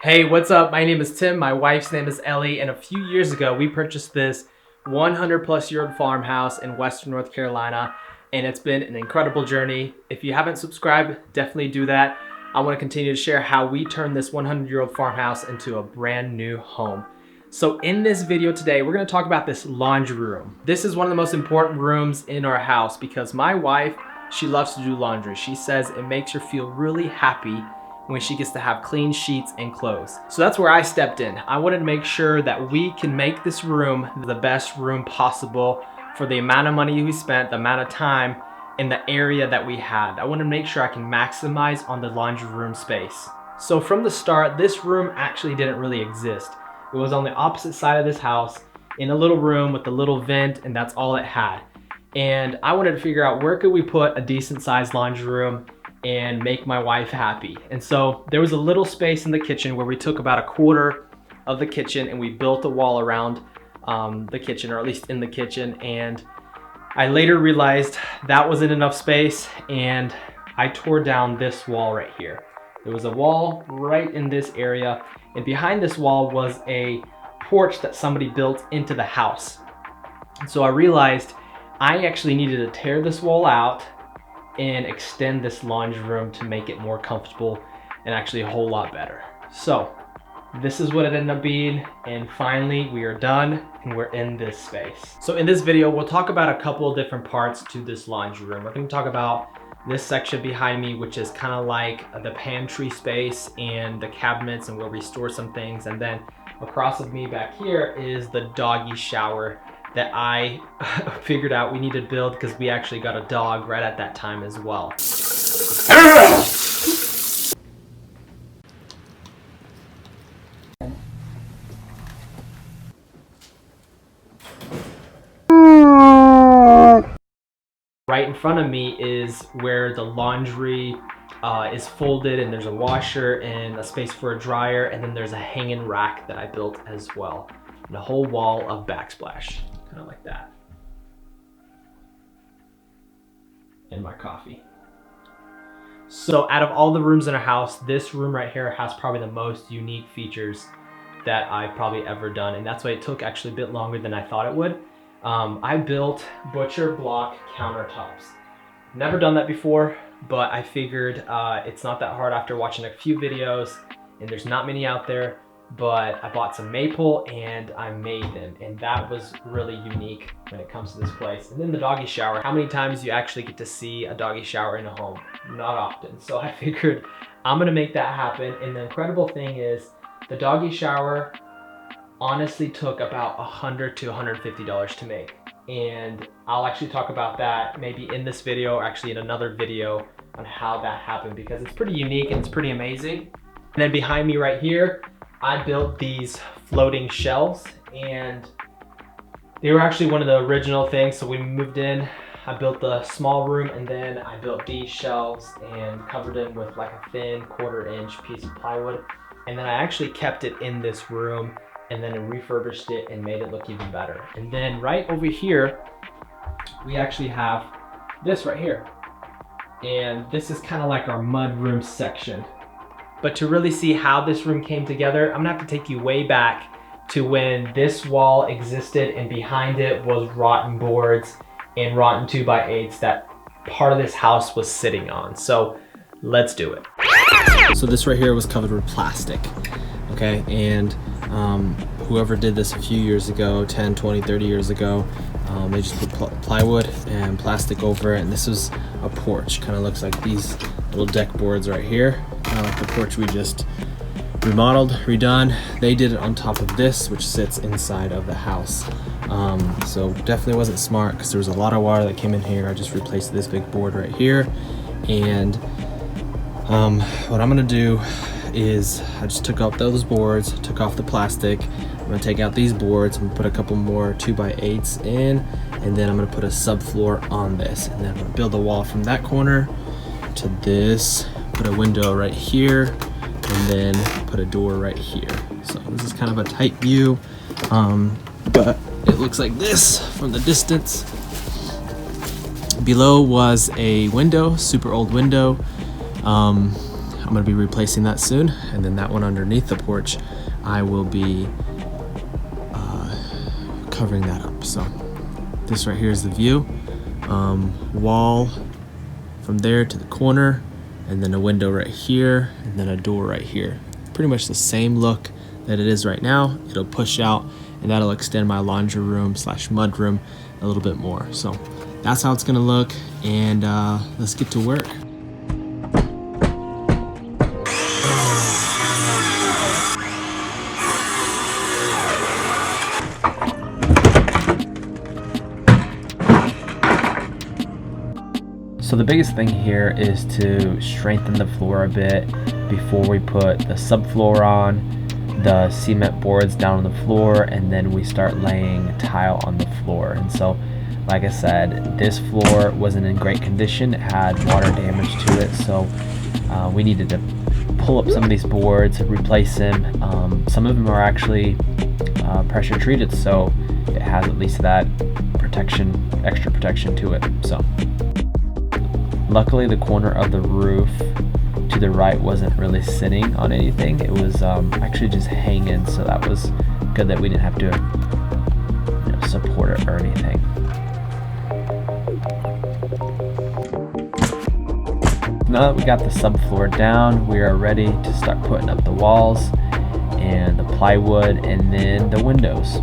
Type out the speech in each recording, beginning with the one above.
Hey, what's up? My name is Tim, my wife's name is Ellie, and a few years ago we purchased this 100-plus-year-old farmhouse in Western North Carolina, and it's been an incredible journey. If you haven't subscribed, definitely do that. I want to continue to share how we turned this 100-year-old farmhouse into a brand new home. So in this video today, we're going to talk about this laundry room. This is one of the most important rooms in our house because my wife, she loves to do laundry. She says it makes her feel really happy when she gets to have clean sheets and clothes. So that's where I stepped in. I wanted to make sure that we can make this room the best room possible for the amount of money we spent, the amount of time, and the area that we had. I wanted to make sure I can maximize on the laundry room space. So from the start, this room actually didn't really exist. It was on the opposite side of this house in a little room with a little vent, and that's all it had. And I wanted to figure out where could we put a decent sized laundry room and make my wife happy. And so there was a little space in the kitchen where we took about a quarter of the kitchen and we built a wall around the kitchen, or at least in the kitchen. And I later realized that wasn't enough space, and I tore down this wall right here. There was a wall right in this area, and behind this wall was a porch that somebody built into the house. And so I realized I actually needed to tear this wall out and extend this laundry room to make it more comfortable and actually a whole lot better. So this is what it ended up being, and finally we are done and we're in this space. So in this video, we'll talk about a couple of different parts to this laundry room. We're going to talk about this section behind me, which is kind of like the pantry space and the cabinets and where we store some things. And then across of me back here is the doggy shower that I figured out we needed to build because we actually got a dog right at that time as well. Right in front of me is where the laundry is folded, and there's a washer and a space for a dryer, and then there's a hanging rack that I built as well, and a whole wall of backsplash. Kind of like that. And my coffee. So out of all the rooms in our house, this room right here has probably the most unique features that I've probably ever done. And that's why it took actually a bit longer than I thought it would. I built butcher block countertops. Never done that before, but I figured it's not that hard after watching a few videos, and there's not many out there. But I bought some maple and I made them, and that was really unique when it comes to this place. And then the doggy shower. How many times do you actually get to see a doggy shower in a home? Not often. So I figured I'm gonna make that happen. And the incredible thing is the doggy shower honestly took about $100 to $150 to make. And I'll actually talk about that maybe in this video, or actually in another video, on how that happened, because it's pretty unique and it's pretty amazing. And then behind me right here, I built these floating shelves, and they were actually one of the original things. So when we moved in, I built the small room, and then I built these shelves and covered them with like a thin 1/4-inch piece of plywood. And then I actually kept it in this room and then refurbished it and made it look even better. And then right over here, we actually have this right here. And this is kind of like our mudroom section. But to really see how this room came together, I'm gonna have to take you way back to when this wall existed, and behind it was rotten boards and rotten 2x8s that part of this house was sitting on. So let's do it. So this right here was covered with plastic, okay? And whoever did this a few years ago, 10, 20, 30 years ago, they just put plywood and plastic over it, and this was a porch. Kind of looks like these little deck boards right here. Like the porch we just remodeled, redone. They did it on top of this, which sits inside of the house. So definitely wasn't smart because there was a lot of water that came in here. I just replaced this big board right here. And what I'm gonna do is I just took out those boards, took off the plastic. I'm gonna take out these boards. I'm gonna put a couple more 2x8s in, and then I'm gonna put a subfloor on this. And then I'm gonna build a wall from that corner to this, put a window right here, and then put a door right here. So this is kind of a tight view, but it looks like this from the distance. Below was a window, super old window. I'm gonna be replacing that soon. And then that one underneath the porch, I will be covering that up. So this right here is the view. Wall from there to the corner, and then a window right here, and then a door right here. Pretty much the same look that it is right now. It'll push out, and that'll extend my laundry room slash mudroom a little bit more. So that's how it's gonna look, and let's get to work. So the biggest thing here is to strengthen the floor a bit before we put the subfloor on, the cement boards down on the floor, and then we start laying tile on the floor. And so, like I said, this floor wasn't in great condition. It had water damage to it, so we needed to pull up some of these boards, replace them. Some of them are actually pressure treated, so it has at least that protection, extra protection to it. So luckily the corner of the roof to the right wasn't really sitting on anything. It was actually just hanging, so that was good that we didn't have to support it or anything. Now that we got the subfloor down, we are ready to start putting up the walls and the plywood and then the windows.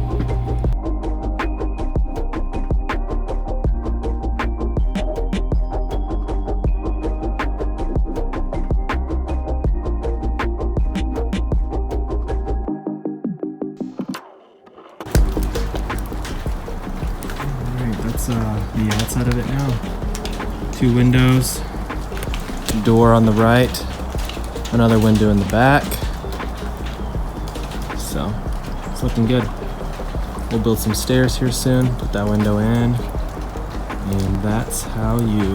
That's the outside of it now. 2 windows, door on the right, another window in the back. So it's looking good. We'll build some stairs here soon, put that window in, and that's how you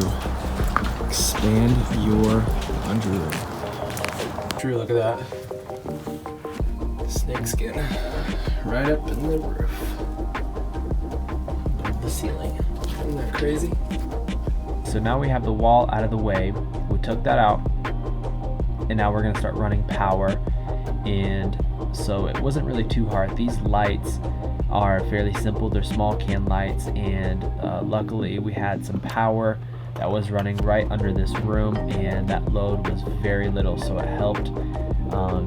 expand your laundry room. Drew, look at that. Snake skin right up in the roof. The ceiling. Isn't that crazy? So now we have the wall out of the way. We took that out, and now we're gonna start running power. And so it wasn't really too hard. These lights are fairly simple. They're small can lights, and luckily we had some power that was running right under this room, and that load was very little, so it helped.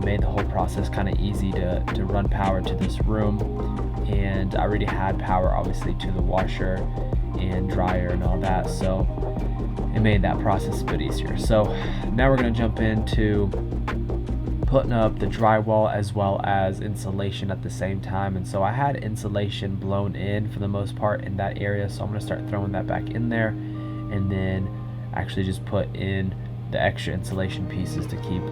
Made the whole process kind of easy to run power to this room. And I already had power obviously to the washer and dryer and all that, so it made that process a bit easier. So now we're going to jump into putting up the drywall as well as insulation at the same time. And so I had insulation blown in for the most part in that area, so I'm going to start throwing that back in there and then actually just put in the extra insulation pieces to keep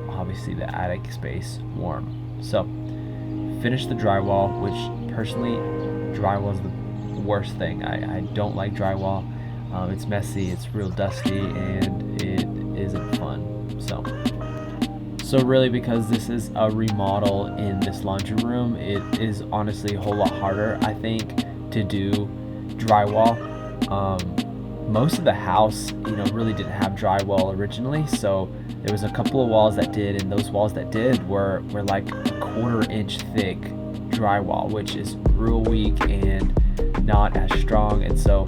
obviously the attic space warm. So finish the drywall, which personally drywall is the worst thing. I don't like drywall. It's messy, it's real dusty, and it isn't fun. So really, because this is a remodel in this laundry room, it is honestly a whole lot harder, I think, to do drywall. Most of the house, really didn't have drywall originally, so there was a couple of walls that did, and those walls that did were like a 1/4 inch thick drywall, which is real weak and not as strong. And so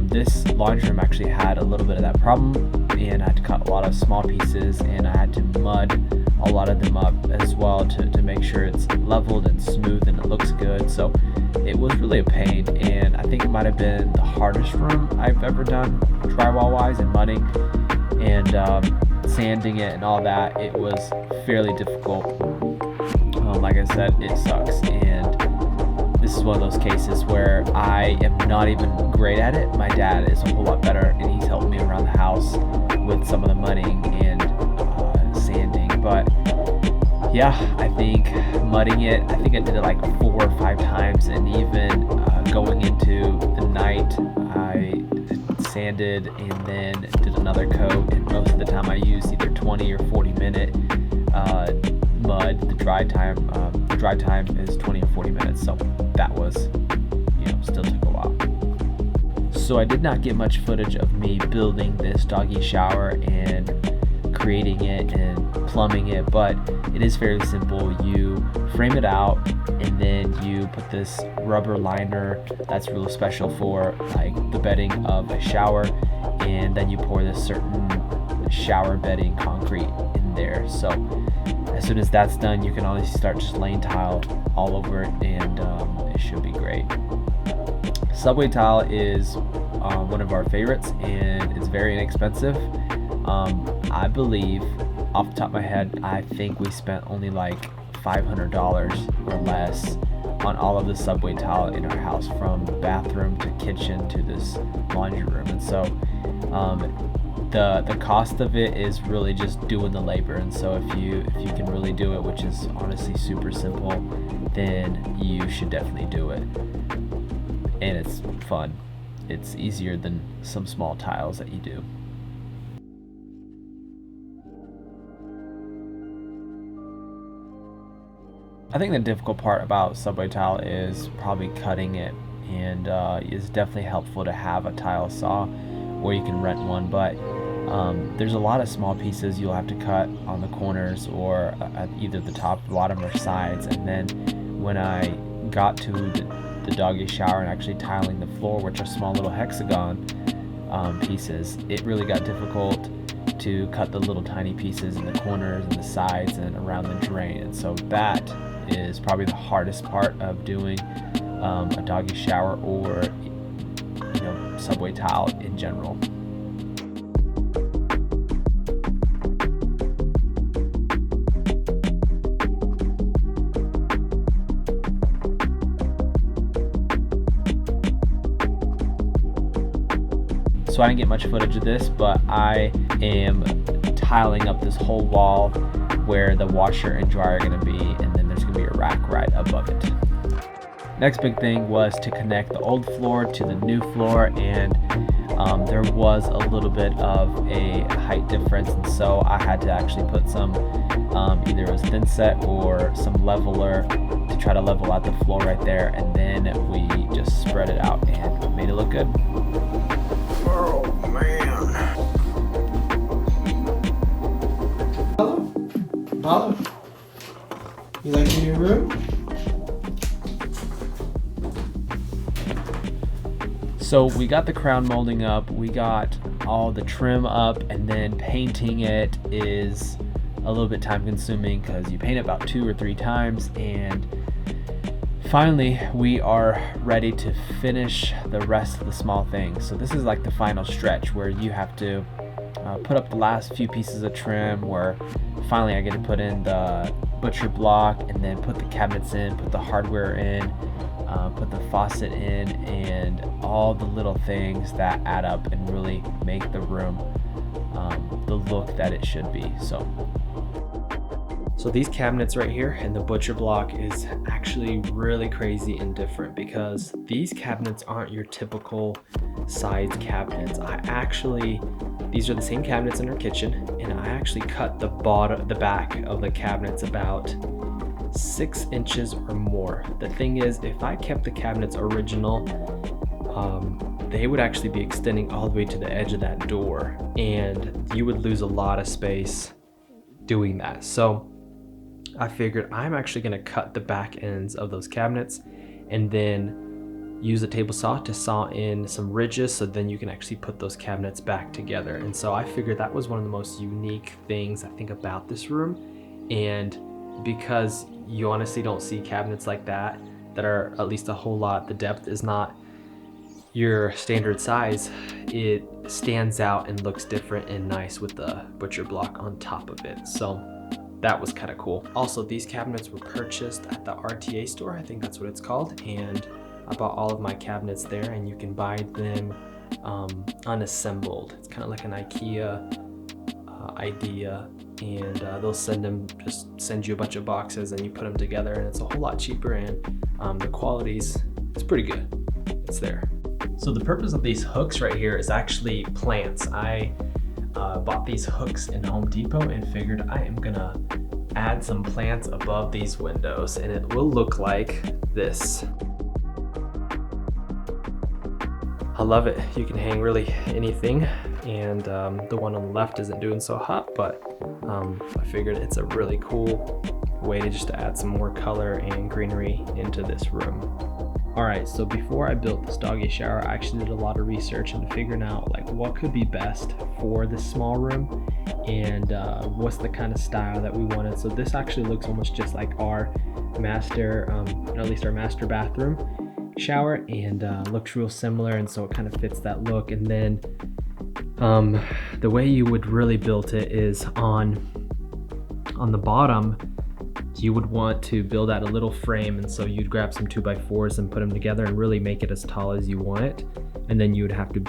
this laundry room actually had a little bit of that problem, and I had to cut a lot of small pieces, and I had to mud a lot of them up as well to make sure it's leveled and smooth and it looks good. So it was really a pain, and I think it might have been the hardest room I've ever done drywall wise, and mudding and sanding it and all that. It was fairly difficult. Like I said, it sucks, and this is one of those cases where I am not even great at it. My dad is a whole lot better, and he's helped me around the house with some of the mudding and sanding. But yeah, I think mudding it, I think I did it like 4 or 5 times, and even going into the night, I sanded and then did another coat, and most of the time I used either 20 or 40 minute mud. The dry time is 20 or 40 minutes, so that was, still took a while. So I did not get much footage of me building this doggy shower and creating it and plumbing it, but it is fairly simple. You frame it out and then you put this rubber liner that's real special for like the bedding of a shower, and then you pour this certain shower bedding concrete in there. So as soon as that's done, you can honestly start just laying tile all over it, and it should be great. Subway tile is one of our favorites, and it's very inexpensive. I believe, off the top of my head, I think we spent only like $500 or less on all of the subway tile in our house, from bathroom to kitchen to this laundry room. And so the cost of it is really just doing the labor. And so if you can really do it, which is honestly super simple, then you should definitely do it. And it's fun. It's easier than some small tiles that you do. I think the difficult part about subway tile is probably cutting it, and it's definitely helpful to have a tile saw, or you can rent one, but there's a lot of small pieces you'll have to cut on the corners or at either the top, bottom, or sides. And then when I got to the doggy shower and actually tiling the floor, which are small little hexagon pieces, it really got difficult to cut the little tiny pieces in the corners and the sides and around the drain. And so that is probably the hardest part of doing a doggy shower, or subway tile in general. So I didn't get much footage of this, but I am tiling up this whole wall where the washer and dryer are going to be, and then there's going to be a rack right above it. Next big thing was to connect the old floor to the new floor, and there was a little bit of a height difference, and so I had to actually put some either it was thin set or some leveler to try to level out the floor right there, and then we just spread it out and made it look good. Oh man. Apollo, you like your new room? So we got the crown molding up, we got all the trim up, and then painting it is a little bit time consuming because you paint it about 2 or 3 times, and finally we are ready to finish the rest of the small things. So this is like the final stretch where you have to put up the last few pieces of trim, where finally I get to put in the butcher block and then put the cabinets in, put the hardware in, put the faucet in, and all the little things that add up and really make the room the look that it should be. So these cabinets right here and the butcher block is actually really crazy and different, because these cabinets aren't your typical size cabinets. These are the same cabinets in our kitchen, and I actually cut the back of the cabinets about 6 inches or more. The thing is, if I kept the cabinets original, they would actually be extending all the way to the edge of that door, and you would lose a lot of space doing that. So I figured I'm actually going to cut the back ends of those cabinets and then use a table saw to saw in some ridges, so then you can actually put those cabinets back together. And so I figured that was one of the most unique things I think about this room, and because you honestly don't see cabinets like that are at least a whole lot, the depth is not your standard size, it stands out and looks different and nice with the butcher block on top of it. So that was kind of cool. Also, these cabinets were purchased at the RTA store, I think that's what it's called, and I bought all of my cabinets there, and you can buy them unassembled. It's kind of like an IKEA idea, and they'll send you a bunch of boxes and you put them together, and it's a whole lot cheaper, and the quality's it's pretty good. It's there. So the purpose of these hooks right here is actually plants. I bought these hooks in Home Depot and figured I am gonna add some plants above these windows, and it will look like this. I love it. You can hang really anything, and the one on the left isn't doing so hot, but I figured it's a really cool way to just add some more color and greenery into this room. All right, so before I built this doggy shower, I actually did a lot of research into figuring out like what could be best for this small room and what's the kind of style that we wanted. So this actually looks almost just like our master, or at least our master bathroom shower, and looks real similar, and so it kind of fits that look. And then the way you would really build it is on the bottom. You would want to build out a little frame, and so you'd grab some 2x4s and put them together and really make it as tall as you want it. And then you would have to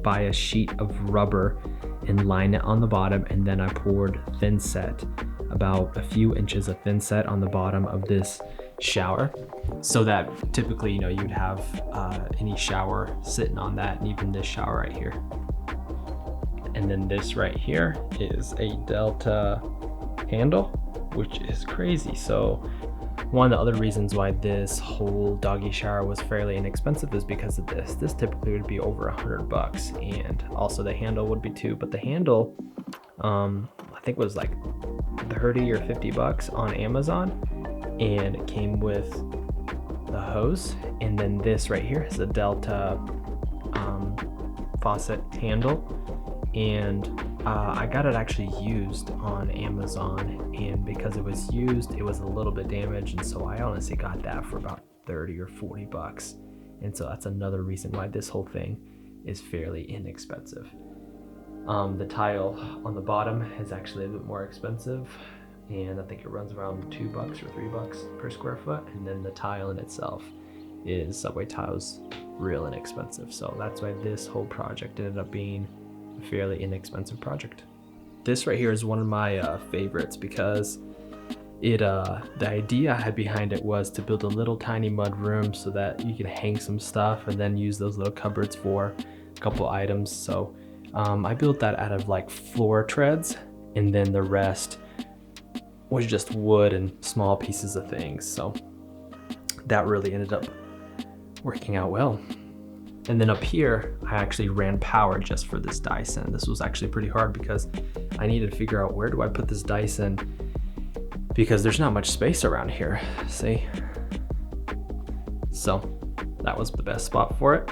buy a sheet of rubber and line it on the bottom, and then I poured thin set, about a few inches of thin set on the bottom of this shower, so that typically, you know, you'd have any shower sitting on that, and even this shower right here. And then this right here is a Delta handle, which is crazy. So one of the other reasons why this whole doggy shower was fairly inexpensive is because of this. This typically would be over $100, and also the handle would be too, but the handle I think was like 30 or 50 bucks on Amazon, and it came with the hose. And then this right here is a Delta faucet handle, and I got it actually used on Amazon, and because it was used, it was a little bit damaged, and so I honestly got that for about 30 or 40 bucks. And so that's another reason why this whole thing is fairly inexpensive. The tile on the bottom is actually a bit more expensive, and I think it runs around $2 or $3 per square foot. And then the tile in itself is subway tiles, real inexpensive. So that's why this whole project ended up being a fairly inexpensive project. This right here is one of my favorites because it the idea I had behind it was to build a little tiny mud room so that you can hang some stuff and then use those little cupboards for a couple items. So I built that out of like floor treads, and then the rest was just wood and small pieces of things. So that really ended up working out well. And then up here, I actually ran power just for this Dyson. This was actually pretty hard because I needed to figure out where do I put this Dyson, because there's not much space around here, see? So that was the best spot for it.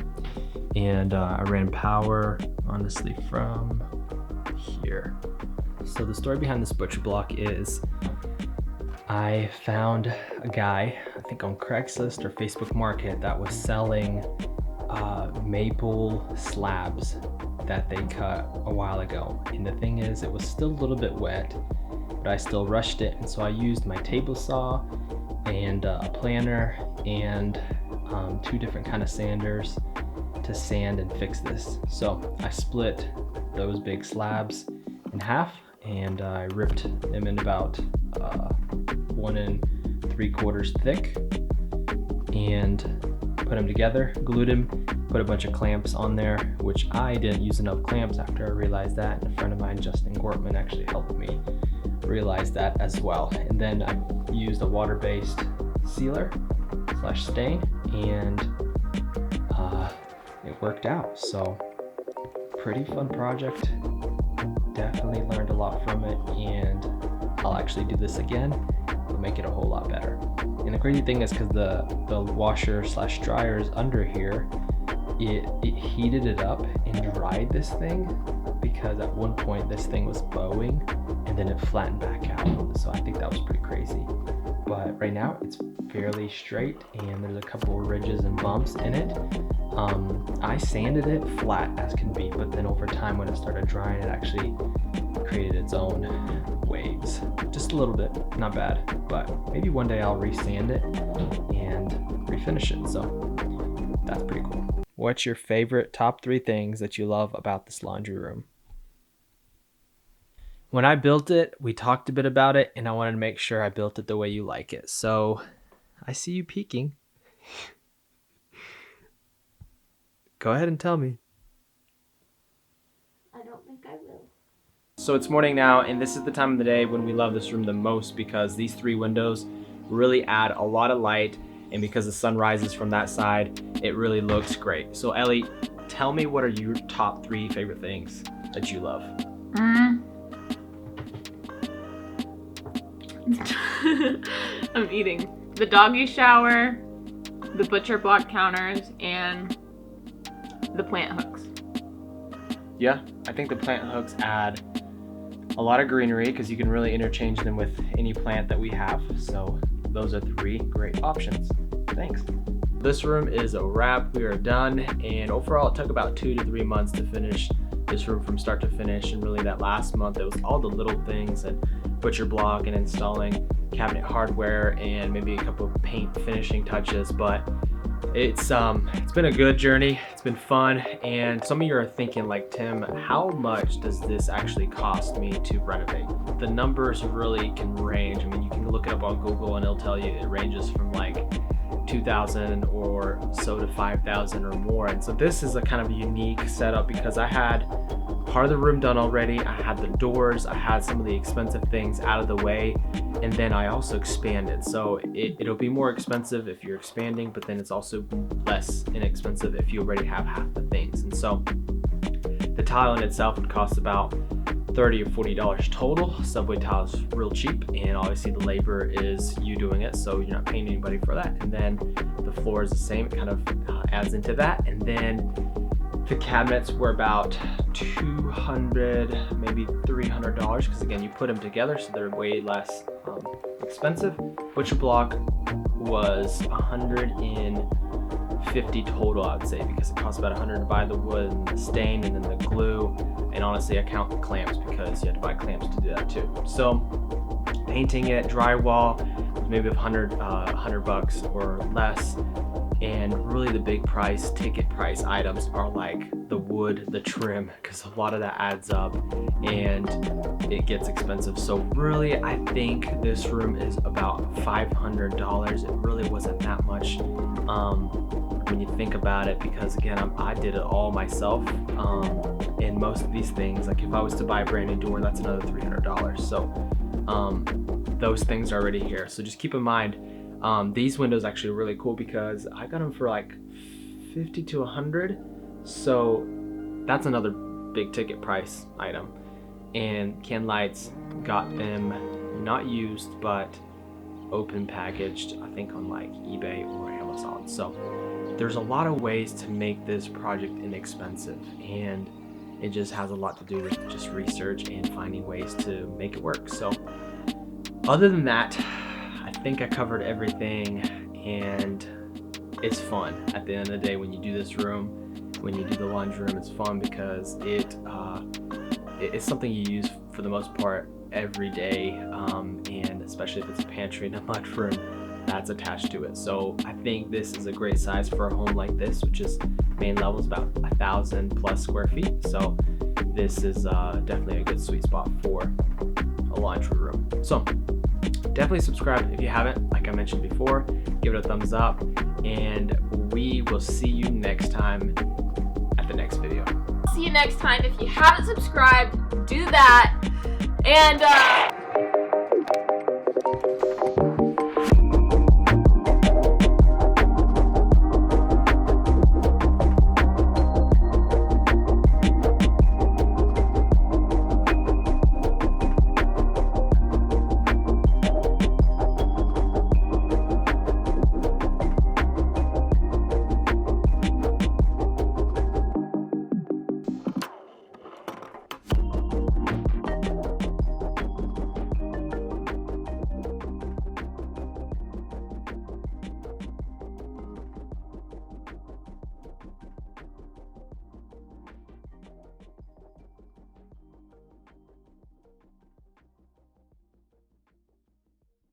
And I ran power, honestly, from here. So the story behind this butcher block is I found a guy, I think on Craigslist or Facebook Market, that was selling maple slabs that they cut a while ago. And the thing is, it was still a little bit wet, but I still rushed it, and so I used my table saw and a planer and 2 different kind of sanders to sand and fix this. So I split those big slabs in half, and I ripped them in about 1 3/4 thick, and put them together, glued them, put a bunch of clamps on there, which I didn't use enough clamps after I realized that, and a friend of mine, Justin Gortman, actually helped me realize that as well. And then I used a water-based sealer / stain, and it worked out. So pretty fun project, definitely learned a lot from it, and I'll actually do this again. It'll make it a whole lot better. And the crazy thing is, because the washer / dryer is under here, it heated it up and dried this thing, because at one point this thing was bowing and then it flattened back out. So I think that was pretty crazy. But right now it's fairly straight, and there's a couple of ridges and bumps in it. I sanded it flat as can be, but then over time when it started drying, it actually created its own waves. Just a little bit, not bad, but maybe one day I'll resand it and refinish it. So that's pretty cool. What's your favorite top 3 things that you love about this laundry room? When I built it, we talked a bit about it, and I wanted to make sure I built it the way you like it. So I see you peeking. Go ahead and tell me. I don't think I will. So it's morning now, and this is the time of the day when we love this room the most, because these 3 windows really add a lot of light and because the sun rises from that side, it really looks great. So Ellie, tell me, what are your top 3 favorite things that you love? I'm eating. The doggy shower, the butcher block counters, and the plant hooks. Yeah, I think the plant hooks add a lot of greenery because you can really interchange them with any plant that we have. So those are 3 great options. Thanks. This room is a wrap. We are done, and overall it took about 2 to 3 months to finish this room from start to finish. And really that last month, it was all the little things and butcher block and installing cabinet hardware and maybe a couple of paint finishing touches. But it's been a good journey. It's been fun. And some of you are thinking like, Tim, how much does this actually cost me to renovate? The numbers really can range. I mean, you can look it up on Google and it'll tell you it ranges from like 2,000 or so to 5,000 or more. And so this is a kind of a unique setup because I had part of the room done already. I had the doors, I had some of the expensive things out of the way, and then I also expanded. So it'll be more expensive if you're expanding, but then it's also less inexpensive if you already have half the things. And so the tile in itself would cost about $30 or $40 total. Subway tile is real cheap, and obviously the labor is you doing it, so you're not paying anybody for that. And then the floor is the same, it kind of adds into that. And then the cabinets were about $200, maybe $300, because again, you put them together, so they're way less expensive. Butcher block was $150 total, I would say, because it costs about $100 to buy the wood and the stain and then the glue. And honestly, I count the clamps because you have to buy clamps to do that too. So painting it, drywall, was maybe $100 bucks or less. And really the big ticket price items are like the wood, the trim, because a lot of that adds up and it gets expensive. So really, I think this room is about $500. It really wasn't that much when you think about it, because again, I did it all myself. And most of these things, like if I was to buy a brand new door, that's another $300. So those things are already here. So just keep in mind, these windows actually are really cool because I got them for like 50 to 100. So that's another big ticket price item. And Can Lights got them not used, but open packaged, I think on like eBay or Amazon. So there's a lot of ways to make this project inexpensive, and it just has a lot to do with just research and finding ways to make it work. So other than that, I think I covered everything, and it's fun at the end of the day when you do this room, when you do the laundry room. It's fun because it's something you use for the most part every day, and especially if it's a pantry and a mudroom that's attached to it. So I think this is a great size for a home like this, which is main level is about 1,000 plus square feet. So this is definitely a good sweet spot for a laundry room. So definitely subscribe if you haven't. Like I mentioned before, give it a thumbs up, and we will see you next time at the next video. See you next time. If you haven't subscribed, do that. And